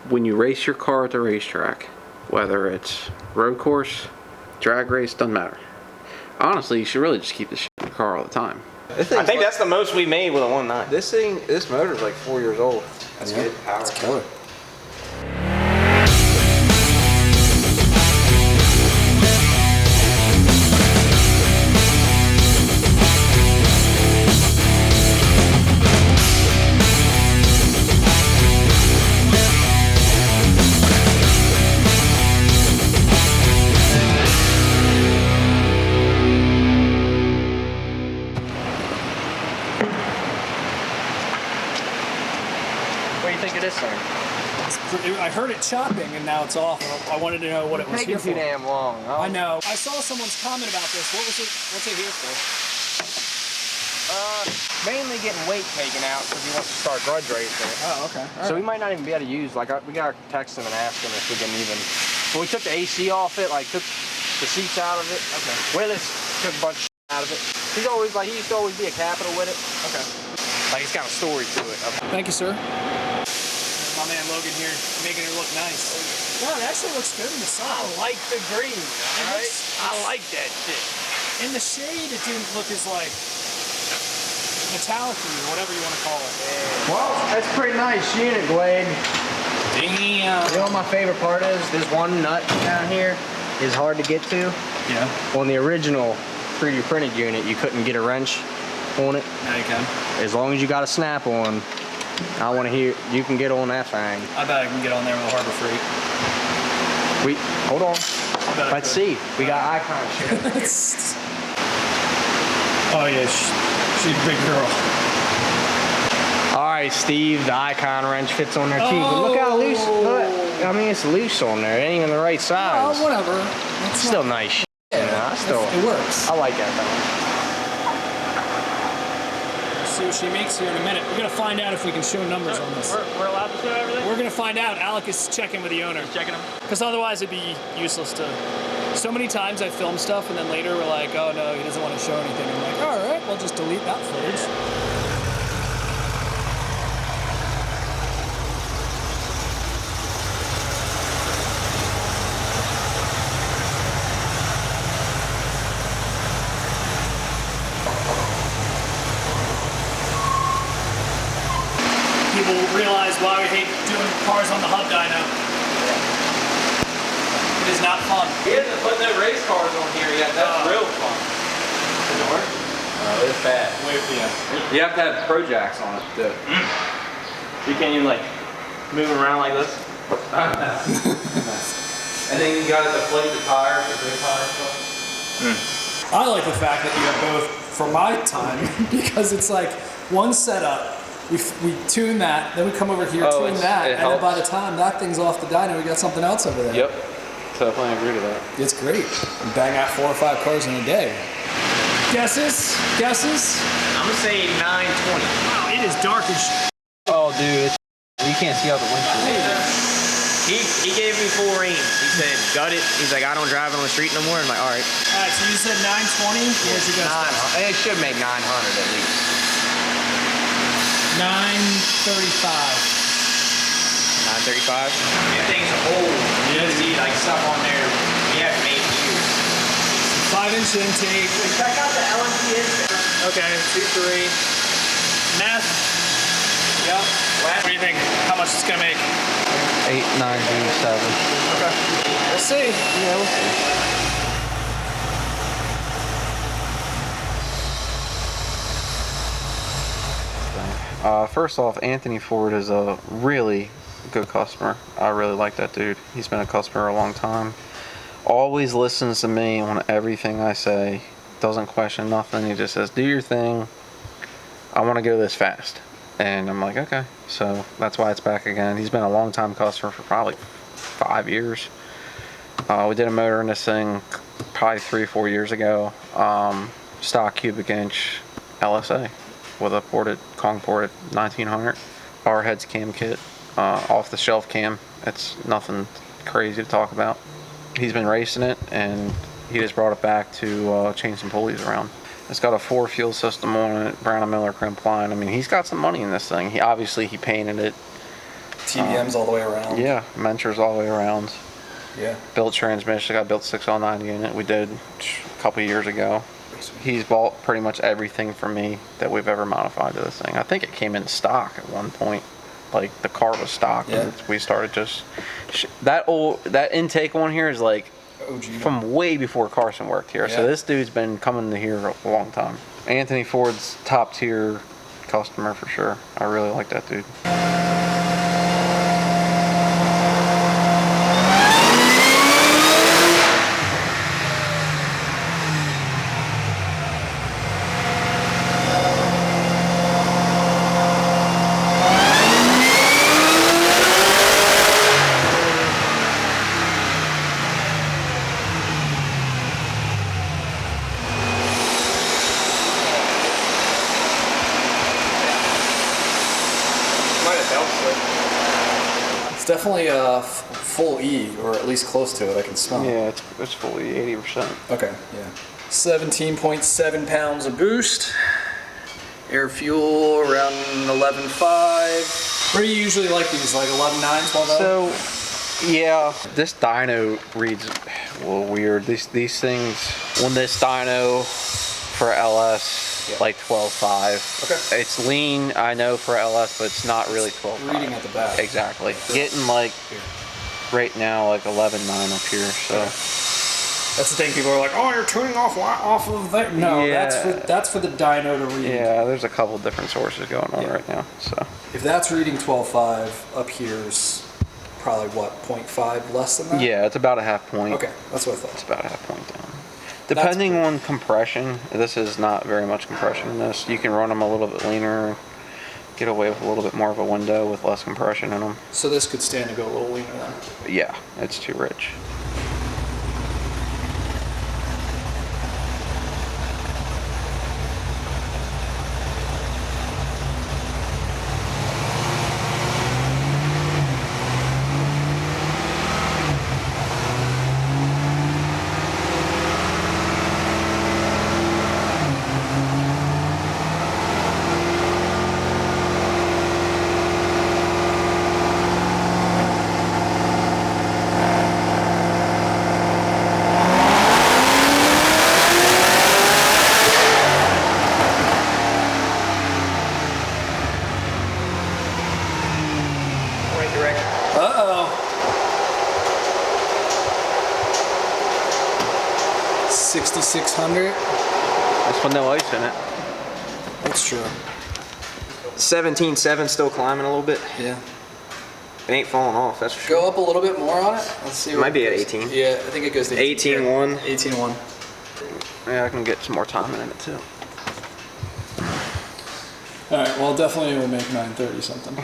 when you race your car at the racetrack, whether it's road course, drag race, doesn't matter. Honestly, you should really just keep this shit in your car all the time. I think that's the most we made with a 1.9. This motor's like 4 years old. That's good power. That's killer. What do you think of this thing? I heard it chopping and now it's off. I wanted to know what it was here for. Taking too damn long. I know. I saw someone's comment about this. What was it? What's it here for? Mainly getting weight taken out because he wants to start grudge racing. Oh, okay. So we might not even be able to use, like, we got to text him and ask him if we can even. But we took the AC off it, like took the seats out of it. Okay. Willis took a bunch of out of it. He's always like, he used to always be a capital with it. Okay. Like, it's got a story to it. Okay. Thank you, sir. My man Logan here making it look nice. No, it actually looks good in the sun. I like the green, alright? I like that shit. In the shade, it didn't look as like metallic-y or whatever you want to call it. Yeah. Well, that's pretty nice unit, Glade. Damn. You know what my favorite part is? This one nut down here is hard to get to. Yeah. On the original 3D printed unit, you couldn't get a wrench on it. Now you can. As long as you got a snap on, I want to hear, you can get on that thing. I bet I can get on there with a Harbor Freight. Hold on. Let's see. We got icon shit. Oh yeah, she's a big girl. All right, Steve, the icon wrench fits on there too. But look how loose, look. I mean, it's loose on there. It ain't even the right size. Oh, whatever. It's still nice shit. Yeah, it works. I like that thing. See what she makes here in a minute. We're gonna find out if we can show numbers on this. We're allowed to show everything? We're gonna find out. Alec is checking with the owner. He's checking them? Because otherwise it'd be useless to... So many times I film stuff and then later we're like, oh no, he doesn't want to show anything. I'm like, all right, we'll just delete that footage. People realize why we hate doing cars on the hub dyno. It is not fun. He hasn't put no race cars on here yet. That's real fun. Does it work? It's bad. Yeah. You have to have Pro Jacks on it to do it. You can't even like move around like this. And then you got to deflate the tires, the big tire stuff. I like the fact that you have both for my time because it's like one setup. We tune that, then we come over here, tune that, and then by the time that thing's off the dyno, we got something else over there. Yep. So I definitely agree to that. It's great. You bang out 4 or 5 cars in a day. Guesses? Guesses? I'm gonna say 920. Wow, it is dark as shit. Oh, dude, you can't see out the windshield. He gave me full range. He said, gut it. He's like, I don't drive it on the street no more. I'm like, all right. All right, so you said 920? Where'd you go? It should make 900 at least. 935. 935? That thing's old. You see like stuff on there. You have to make years. 5-inch intake. Check out the LMP intake. Okay, 2.3. Math. Yep. What do you think? How much it's gonna make? 8, 9, 7. Okay. We'll see. Yeah, we'll see. First off, Anthony Ford is a really good customer. I really like that dude. He's been a customer a long time. Always listens to me on everything I say. Doesn't question nothing. He just says, do your thing. I want to go this fast. And I'm like, okay. So that's why it's back again. He's been a long time customer for probably 5 years. We did a motor in this thing probably 3 or 4 years ago. Stock cubic inch LSA. With a Kong ported 1900 R heads cam kit, off the shelf cam. It's nothing crazy to talk about. He's been racing it and he just brought it back to change some pulleys around. It's got a 4 fuel system on it, Brown & Miller crimp line. I mean, he's got some money in this thing. He painted it TBMs all the way around. Yeah, Mentors all the way around. Yeah. Built transmission. I got built 609 unit. We did a couple years ago. He's bought pretty much everything from me that we've ever modified to this thing. I think it came in stock at one point. Like the car was stock. Yeah. And we started just that intake one here is like OG. From way before Carson worked here. Yeah. So this dude's been coming to here a long time. Anthony Ford's top tier customer for sure. I really like that dude. It's definitely a full E, or at least close to it. I can smell it. Yeah, it's fully 80%. Okay, yeah. 17.7 pounds of boost. Air fuel around 11.5. Where do you usually like these? Like 11.9, 12.0? So, yeah, this dyno reads a little weird. These things, when this dyno for LS, like 12.5. Okay. It's lean, I know, for LS, but it's not really 12.5. Reading at the back. Exactly. Getting like, right now, like 11.9 up here, so. Okay. That's the thing, people are like, oh, you're tuning off of that. No, Yeah. that's for the dyno to read. Yeah, there's a couple different sources going on Yeah. right now, so. If that's reading 12.5, up here's probably what, 0.5 less than that? Yeah, it's about a half point. Okay, that's what I thought. It's about a half point down. Depending on compression, this is not very much compression in this. You can run them a little bit leaner, get away with a little bit more of a window with less compression in them. So this could stand to go a little leaner then. Yeah, it's too rich. Uh-oh. 6,600. This one no ice in it. That's true. 17.7 still climbing a little bit. Yeah. It ain't falling off, that's for sure. Go up a little bit more on it. Let's see. It might be at 18. Yeah, I think it goes to 18.1. 18.1. Yeah, I can get some more time in it too. All right. Well, definitely will make 930 something.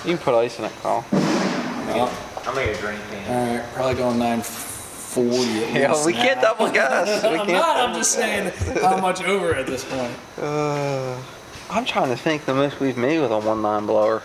You can put ice in it, Kyle. I'll make a drink can. All right. Probably going 940. At Yeah, least we now. can't double guess. I'm not. I'm just saying how much over at this point. I'm trying to think the most we've made with a 1.9 blower.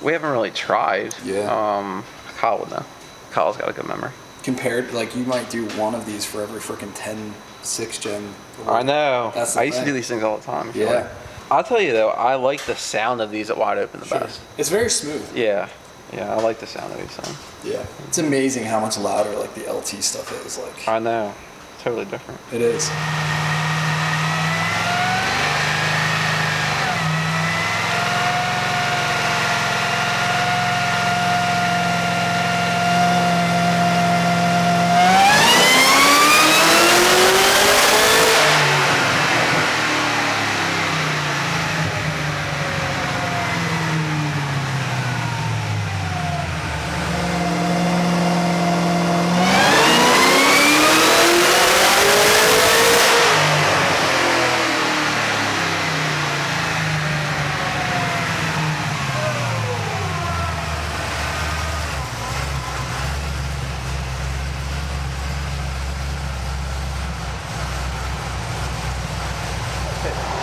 We haven't really tried. Yeah. Kyle would know. Kyle's got a good memory. Compared, like you might do one of these for every freaking 10 6th gen. I know. That's the I used to thing. do these things all the time. Yeah. I'll tell you though, I like the sound of these at wide open the best. It's very smooth. Yeah. Yeah, I like the sound of these things. Yeah. It's amazing how much louder like the LT stuff is. Like I know. Totally different. it is.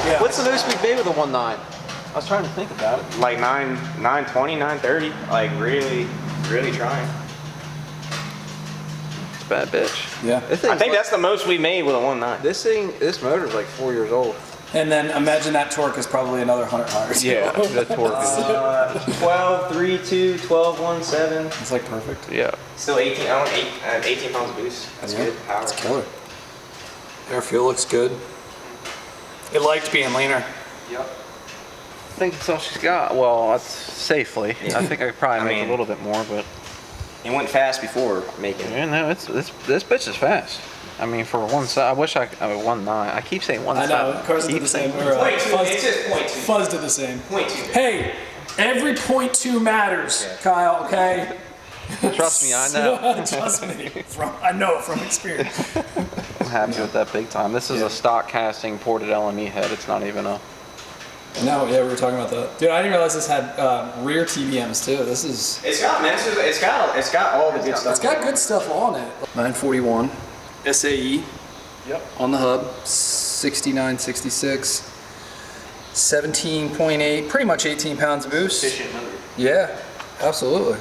Yeah. What's the most we've made with a 1.9? I was trying to think about it. Like 920, 930. Like really trying. It's a bad bitch. Yeah. This I thing's think that's the most we made with a 1.9. this motor's like 4 years old. And then imagine that torque is probably another 100 higher. Yeah, the torque is 12.32, 12.17. It's like perfect. yeah. Still 18. I want 18 pounds of boost. That's good. Power. That's killer. Air fuel looks good. It liked being leaner. Yep. I think that's all she's got. Well, that's safely. I think I could probably make a little bit more, but it went fast before making. Yeah, no, this bitch is fast. I mean, for 1.7, I wish I 1.9. I keep saying 1.7. I know. Carson did the same. Point two. It says point two. Fuzz did the same. Point two. Hey, every point two matters, Kyle. Okay. Trust me, I know. Trust me. I know from experience. I'm happy with that big time. This is a stock casting ported LME head. It's not even a. No, yeah, we were talking about that. Dude, I didn't realize this had rear TBMs too. This is. It's got it's got all the good stuff. It's got good stuff on it. 941 SAE. Yep. On the hub. 6966. 17.8. Pretty much 18 pounds of boost. Efficient motor. Yeah, absolutely.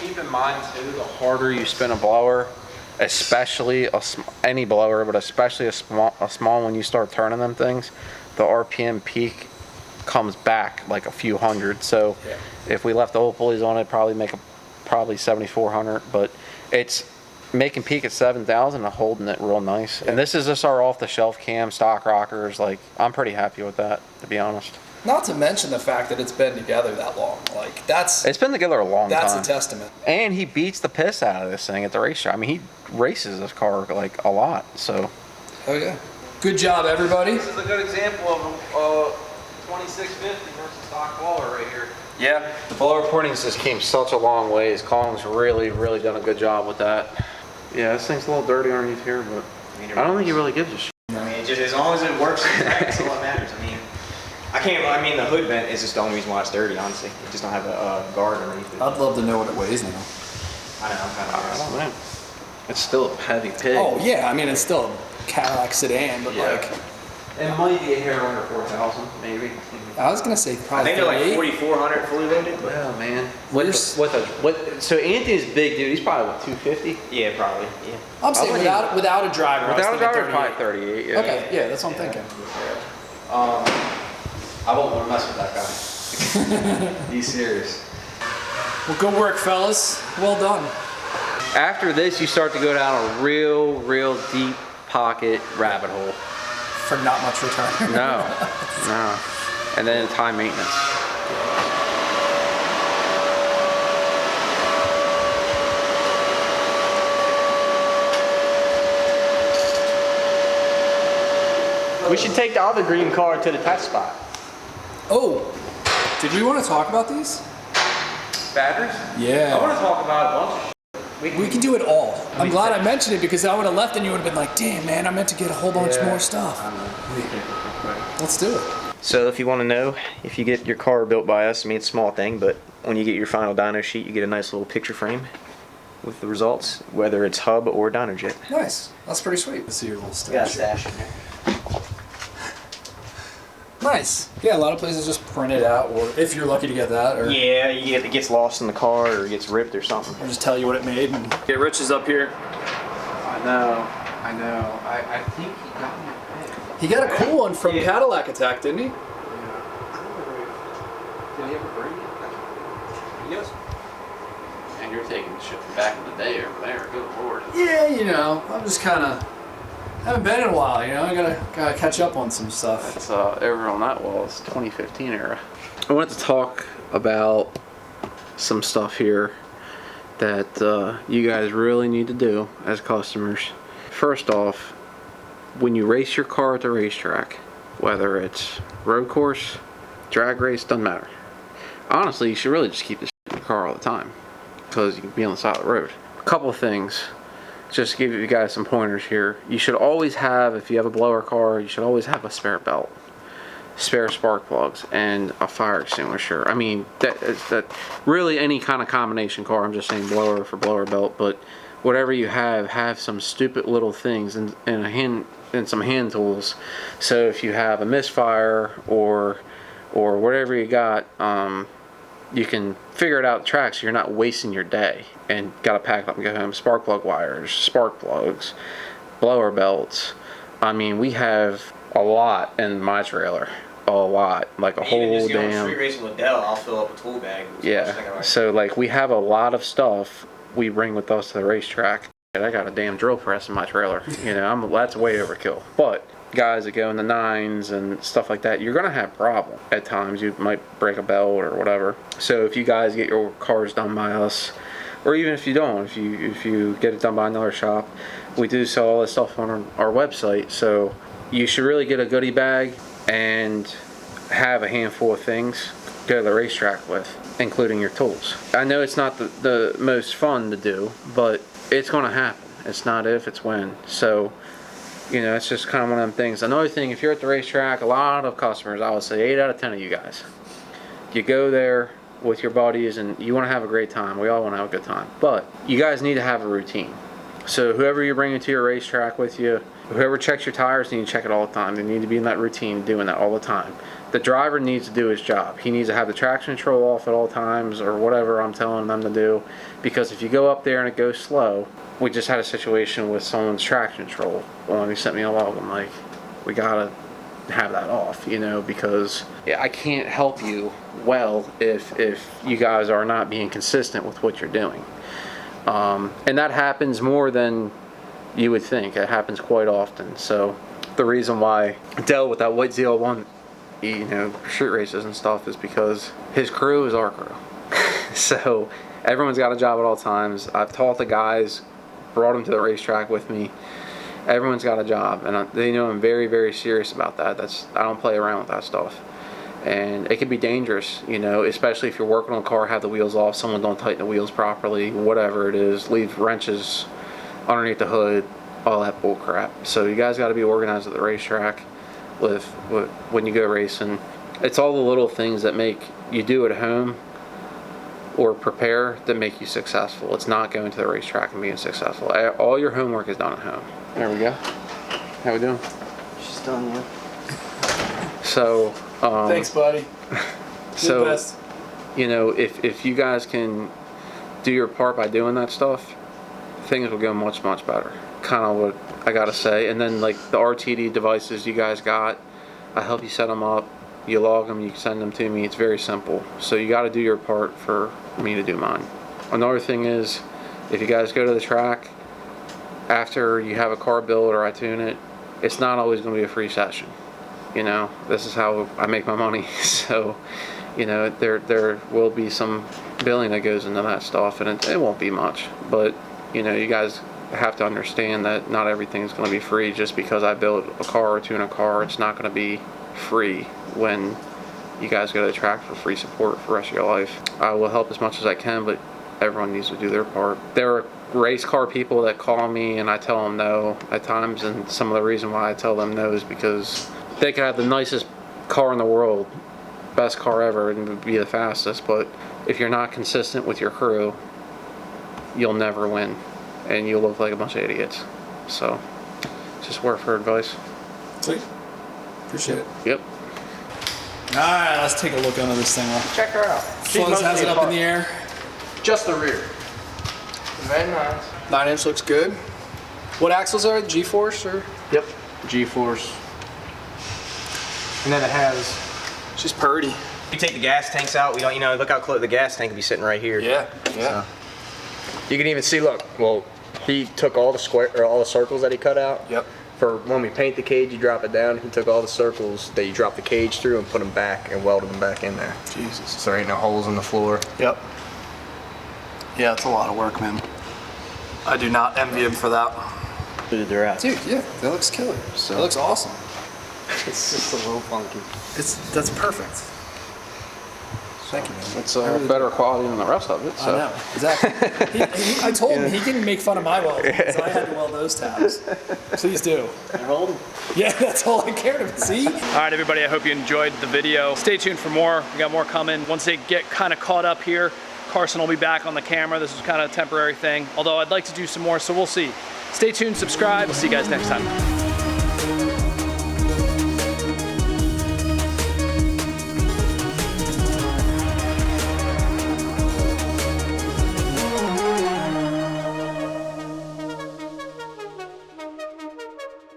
Keep in mind too, the harder you spin a blower, especially any blower, but especially a small one, you start turning them things, the RPM peak comes back like a few hundred. So if we left the old pulleys on it, probably 7,400, but it's making peak at 7,000 and holding it real nice. And this is just our off-the-shelf cam stock rockers. Like, I'm pretty happy with that, to be honest. Not to mention the fact that it's been together that long. Like, it's been together a long time. That's a testament. And he beats the piss out of this thing at the racetrack. I mean, he races this car like a lot. So. Oh yeah. Good job, everybody. This is a good example of 2650 versus stock blower right here. Yeah. The blower porting just came such a long ways. Colin's really done a good job with that. Yeah, this thing's a little dirty underneath here, but I don't think he really gives a shit. I mean, just as long as it works, that's all that matters. I mean, the hood vent is just the only reason why it's dirty, honestly. It just don't have a guard underneath it. I'd love to know what it weighs now. I know, I'm kind of I don't know. It's still a heavy pig. Oh yeah, I mean it's still a Cadillac sedan, but like. It might be a hair under 4,000, maybe. I was gonna say probably. I think they're like 4,400 fully loaded. Well, man. So Anthony's big, dude. He's probably what, 250? Yeah, probably. Yeah. I'm saying without a driver. Without a driver, probably 38. Yeah. Okay, yeah, that's what I'm thinking. I won't want to mess with that guy. Be serious. Well, good work, fellas. Well done. After this, you start to go down a real deep pocket rabbit hole. For not much return. No. And then it's high maintenance. We should take the other green car to the test spot. Oh, did we want to talk about these? Batteries? Yeah. I want to talk about a bunch of shit. We can do it all. I'm glad I mentioned it because I would have left and you would have been like, damn man, I meant to get a whole bunch more stuff. Let's do it. So if you want to know, if you get your car built by us, I mean it's a small thing, but when you get your final dyno sheet, you get a nice little picture frame with the results, whether it's hub or dyno jet. Nice. That's pretty sweet. Let's see your little stash. Got a stash in there. Nice. Yeah, a lot of places just print it out, or if you're lucky to get that, or Yeah, it gets lost in the car or it gets ripped or something. or just tell you what it made. And get Rich is up here. I know. I think he got me a pick. He got a cool one from Cadillac Attack, didn't he? Did he ever bring it? Yes. And you're taking the shit from back in the day over there. Good lord. Yeah, you know, I'm just kind of haven't been in a while. You know, I gotta catch up on some stuff. That's over on that wall. It's 2015 era. I wanted to talk about some stuff here that you guys really need to do as customers. First off, when you race your car at the racetrack, whether it's road course, drag race, doesn't matter. Honestly, you should really just keep this in your car all the time because you can be on the side of the road. A couple of things, just to give you guys some pointers here. You should always have, if you have a blower car, you should always have a spare belt, spare spark plugs, and a fire extinguisher. I mean, that really any kind of combination car. I'm just saying blower for blower belt, but whatever you have some stupid little things and some hand tools. So if you have a misfire or whatever you got, you can figure it out track so you're not wasting your day and got to pack up and go home. Spark plug wires, spark plugs, blower belts. I mean, we have a lot in my trailer. A lot, like a whole Even just damn. street racing with Dell, I'll fill up a tool bag. Yeah. So like we have a lot of stuff we bring with us to the racetrack. And I got a damn drill press in my trailer. You know, that's way overkill. But guys that go in the 9s and stuff like that, you're gonna have problems at times. You might break a belt or whatever. So if you guys get your cars done by us, or even if you don't, if you get it done by another shop, we do sell all this stuff on our website. So you should really get a goodie bag and have a handful of things go to the racetrack with, including your tools. I know it's not the most fun to do, but it's gonna happen. It's not if, it's when. So, you know, it's just kind of one of them things. Another thing, if you're at the racetrack, a lot of customers, I would say 8 out of 10 of you guys, you go there with your buddies and you want to have a great time. We all want to have a good time. But you guys need to have a routine. So whoever you're bringing to your racetrack with you, whoever checks your tires, need to check it all the time. They need to be in that routine doing that all the time. The driver needs to do his job. He needs to have the traction control off at all times or whatever I'm telling them to do. Because if you go up there and it goes slow, we just had a situation with someone's traction control. Well, he sent me a log. I'm like, we gotta have that off, you know, because I can't help you well if you guys are not being consistent with what you're doing. And that happens more than you would think. It happens quite often. So the reason why Dell with that white ZL1, you know, street races and stuff is because his crew is our crew. So everyone's got a job at all times. I've taught the guys, brought them to the racetrack with me. Everyone's got a job, and they know I'm very, very serious about that. I don't play around with that stuff. And it can be dangerous, you know, especially if you're working on a car, have the wheels off, someone don't tighten the wheels properly, whatever it is, leave wrenches underneath the hood, all that bull crap. So you guys got to be organized at the racetrack with when you go racing. It's all the little things that make you do at home or prepare that make you successful. It's not going to the racetrack and being successful. All your homework is done at home. There we go. How we doing? She's done, yeah. So thanks, buddy. So best. You know, if you guys can do your part by doing that stuff, things will go much better. Kind of what I gotta say. And then like the RTD devices you guys got, I help you set them up. You log them, you send them to me. It's very simple. So you got to do your part for me to do mine. Another thing is, if you guys go to the track after you have a car built or I tune it, it's not always going to be a free session. You know, this is how I make my money. So, you know, there will be some billing that goes into that stuff, and it won't be much. But, you know, you guys have to understand that not everything is going to be free. Just because I build a car or tune a car, it's not going to be free when you guys go to the track for free support for the rest of your life. I will help as much as I can, but everyone needs to do their part. There are race car people that call me and I tell them no at times, and some of the reason why I tell them no is because they could have the nicest car in the world, best car ever, and be the fastest, but if you're not consistent with your crew, you'll never win and you'll look like a bunch of idiots. So just work for advice. Sweet. Appreciate it. Yep. Alright, let's take a look under this thing. Check her out. Fuzz has it up in the air. Just the rear. Very nice. 9-inch looks good. What axles are it? G-force or? Yep. G-force. And then it has. She's purdy. You take the gas tanks out. We don't, you know, look how close the gas tank could be sitting right here. Yeah. So, you can even see. Look, well, he took all the square or all the circles that he cut out. Yep. For when we paint the cage, you drop it down. He took all the circles that you drop the cage through and put them back and welded them back in there. Jesus. So there ain't no holes in the floor. Yep. Yeah, it's a lot of work, man. I do not envy him for that. Dude, they're out. Dude, yeah, that looks killer. So- That looks awesome. It's just a little funky. That's perfect. Thank you, man. It's better quality than the rest of it. So. I know, exactly. I told him he can make fun of my welding because I had to weld those tabs. Please do. Hold. Yeah, that's all I cared about. See? All right, everybody, I hope you enjoyed the video. Stay tuned for more. We got more coming. Once they get kind of caught up here, Carson will be back on the camera. This is kind of a temporary thing, although I'd like to do some more, so we'll see. Stay tuned, subscribe. We'll see you guys next time.